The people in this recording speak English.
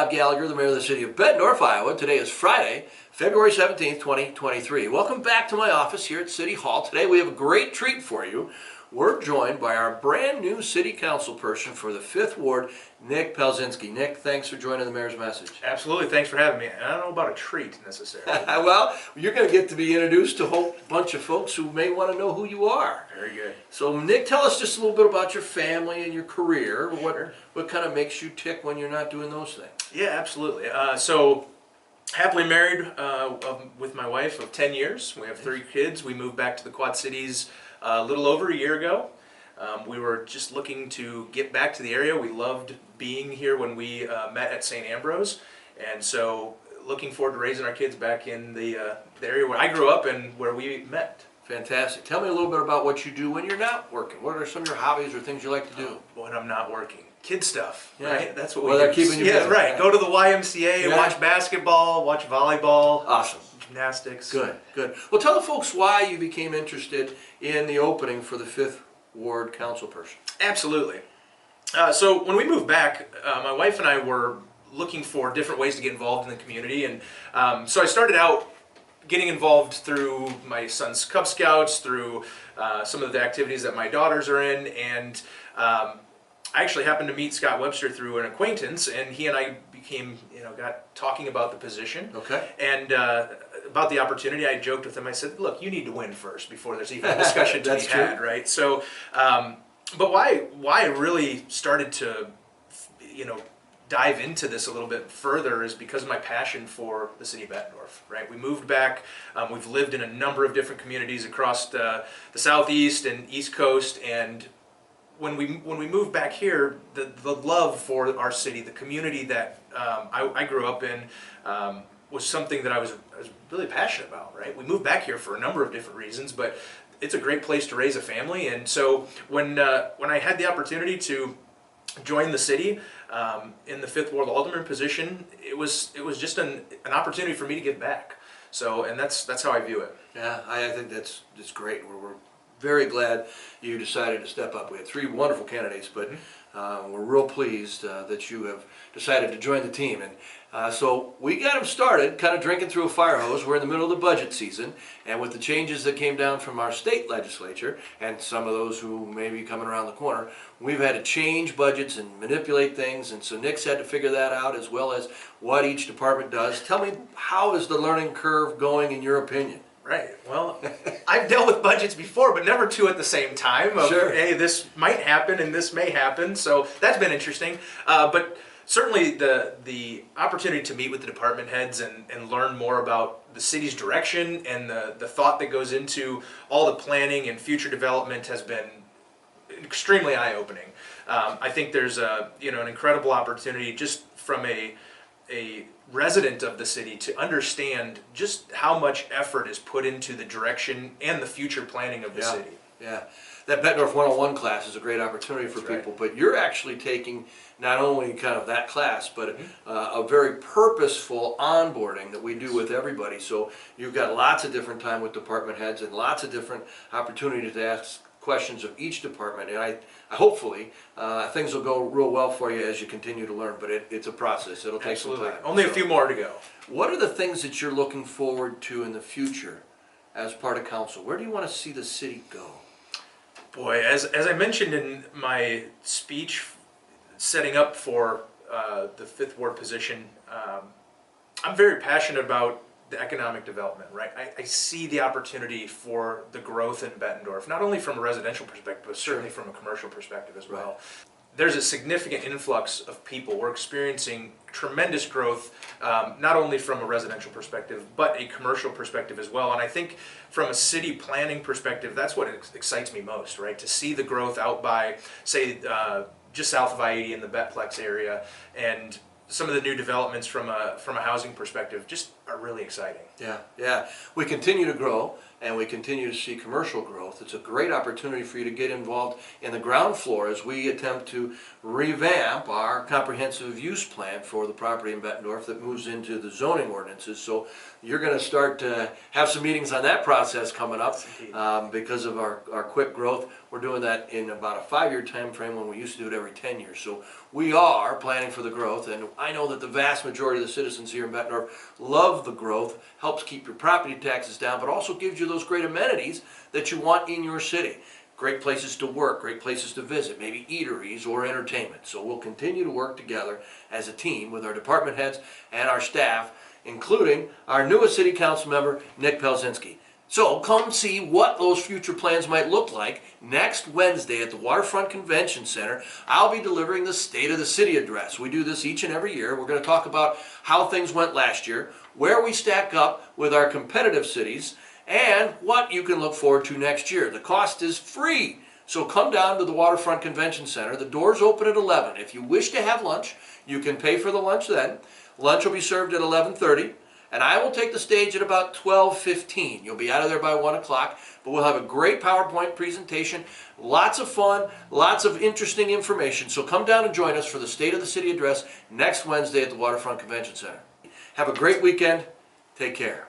Bob Gallagher, the mayor of the city of Bettendorf, Iowa. Today is Friday, February 17th, 2023. Welcome back to my office here at City Hall. Today we have a great treat for you. We're joined by our brand new city council person for the 5th Ward, Nick Palczynski. Nick, thanks for joining the mayor's message. Absolutely, thanks for having me. I don't know about a treat necessarily. Well, you're going to get to be introduced to a whole bunch of folks who may want to know who you are. Very good. So Nick, tell us just a little bit about your family and your career. What kind of makes you tick when you're not doing those things? Yeah, absolutely. So happily married with my wife of 10 years. We have 3 kids. We moved back to the Quad Cities a little over a year ago. We were just looking to get back to the area. We loved being here when we met at St. Ambrose, and so looking forward to raising our kids back in the area where I grew up and where we met. Fantastic. Tell me a little bit about what you do when you're not working. What are some of your hobbies or things you like to do? When I'm not working. Kid stuff, yeah. Right? That's what well, we they're do. keeping you busy. Right. Go to the YMCA, watch basketball, watch volleyball. Awesome. Gymnastics. Good, good. Well, tell the folks why you became interested in the opening for the 5th Ward council person. Absolutely. So when we moved back, my wife and I were looking for different ways to get involved in the community, and so I started out getting involved through my son's Cub Scouts, through some of the activities that my daughters are in, and I actually happened to meet Scott Webster through an acquaintance, and he and I became, got talking about the position. Okay. And about the opportunity, I joked with him. I said, "Look, you need to win first before there's even a discussion to be had, right?" So, but why I really started to, dive into this a little bit further is because of my passion for the city of Bettendorf, right? We moved back. We've lived in a number of different communities across the southeast and east coast, and when we moved back here, the love for our city, the community that I grew up in, was something that I was really passionate about, right? We moved back here for a number of different reasons, but it's a great place to raise a family. And so when I had the opportunity to join the city in the 5th Ward Alderman position, it was just an opportunity for me to give back. So, and that's how I view it. Yeah, I think that's great. We're very glad you decided to step up. We had 3 wonderful candidates, but we're real pleased that you have decided to join the team. And so we got them started, kind of drinking through a fire hose. We're in the middle of the budget season, and with the changes that came down from our state legislature, and some of those who may be coming around the corner, we've had to change budgets and manipulate things, and so Nick's had to figure that out, as well as what each department does. Tell me, how is the learning curve going in your opinion? Right. Well, I've dealt with budgets before, but never 2 at the same time. Sure. Hey, this might happen and this may happen. So that's been interesting. But certainly the opportunity to meet with the department heads and learn more about the city's direction and the thought that goes into all the planning and future development has been extremely eye-opening. I think there's an incredible opportunity just from a resident of the city to understand just how much effort is put into the direction and the future planning of the city. Yeah, that Bettendorf 101 class is a great opportunity for people, but you're actually taking not only kind of that class, but a very purposeful onboarding that we do with everybody. So you've got lots of different time with department heads and lots of different opportunities to ask questions of each department, and I hopefully things will go real well for you as you continue to learn, but it's a process. It'll take some time. Only a few more to go. What are the things that you're looking forward to in the future as part of council? Where do you want to see the city go? Boy, as I mentioned in my speech setting up for the 5th Ward position, I'm very passionate about the economic development, right? I see the opportunity for the growth in Bettendorf, not only from a residential perspective, but certainly from a commercial perspective as well. Right. There's a significant influx of people. We're experiencing tremendous growth, not only from a residential perspective, but a commercial perspective as well. And I think from a city planning perspective, that's what excites me most, right? To see the growth out by, say, just south of I-80 in the Bettplex area, and some of the new developments from a housing perspective. Just are really exciting. Yeah, yeah. We continue to grow and we continue to see commercial growth. It's a great opportunity for you to get involved in the ground floor as we attempt to revamp our comprehensive use plan for the property in Bettendorf that moves into the zoning ordinances. So you're going to start to have some meetings on that process coming up because of our quick growth. We're doing that in about a 5-year time frame when we used to do it every 10 years. So we are planning for the growth, and I know that the vast majority of the citizens here in Bettendorf love the growth, helps keep your property taxes down, but also gives you those great amenities that you want in your city. Great places to work, great places to visit, maybe eateries or entertainment. So we'll continue to work together as a team with our department heads and our staff, including our newest city council member, Nick Palczynski. So come see what those future plans might look like next Wednesday at the Waterfront Convention Center. I'll be delivering the State of the City address. We do this each and every year. We're going to talk about how things went last year, where we stack up with our competitive cities, and what you can look forward to next year. The cost is free. So come down to the Waterfront Convention Center. The doors open at 11. If you wish to have lunch, you can pay for the lunch then. Lunch will be served at 11:30. And I will take the stage at about 12:15. You'll be out of there by 1 o'clock, but we'll have a great PowerPoint presentation, lots of fun, lots of interesting information. So come down and join us for the State of the City address next Wednesday at the Waterfront Convention Center. Have a great weekend. Take care.